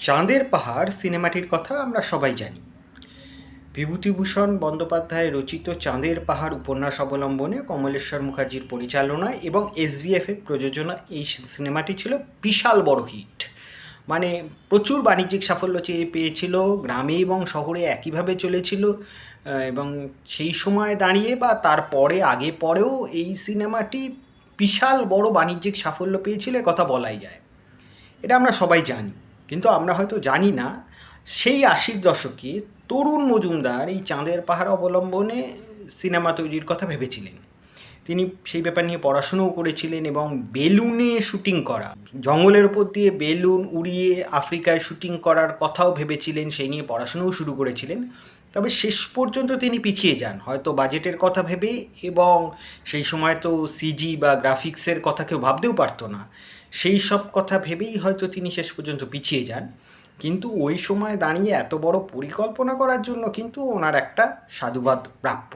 চাঁদের পাহাড় সিনেমাটির কথা আমরা সবাই জানি। বিভূতিভূষণ বন্দ্যোপাধ্যায় রচিত চাঁদের পাহাড় উপন্যাস অবলম্বনে কমলেশ্বর মুখার্জির পরিচালনায় এবং এসভিএফের প্রযোজনা এই সিনেমাটি ছিল বিশাল বড় হিট। মানে প্রচুর বাণিজ্যিক সাফল্য পেয়েছিল, গ্রামে এবং শহরে একইভাবে চলেছিল। এবং সেই সময় দাঁড়িয়ে বা তারপরে আগে পরেও এই সিনেমাটি বিশাল বড় বাণিজ্যিক সাফল্য পেয়েছিল, এ কথা বলাই যায়। এটা আমরা সবাই জানি, কিন্তু আমরা হয়তো জানি না সেই ৮০-র দশকে তরুণ মজুমদার এই চাঁদের পাহাড় অবলম্বনে সিনেমা তৈরির কথা ভেবেছিলেন। তিনি সেই ব্যাপার নিয়ে পড়াশুনোও করেছিলেন এবং বেলুনে শুটিং করা, জঙ্গলের ওপর দিয়ে বেলুন উড়িয়ে আফ্রিকায় শুটিং করার কথাও ভেবেছিলেন, সেই নিয়ে পড়াশুনোও শুরু করেছিলেন। তবে শেষ পর্যন্ত তিনি পিছিয়ে যান, হয়তো বাজেটের কথা ভেবে, এবং সেই সময় তো সিজি বা গ্রাফিক্সের কথা কেউ ভাবতেও পারতো না। সেই সব কথা ভেবেই হয়তো তিনি শেষ পর্যন্ত পিছিয়ে যান। কিন্তু ওই সময় দাঁড়িয়ে এত বড় পরিকল্পনা করার জন্য কিন্তু ওনার একটা সাধুবাদ প্রাপ্য।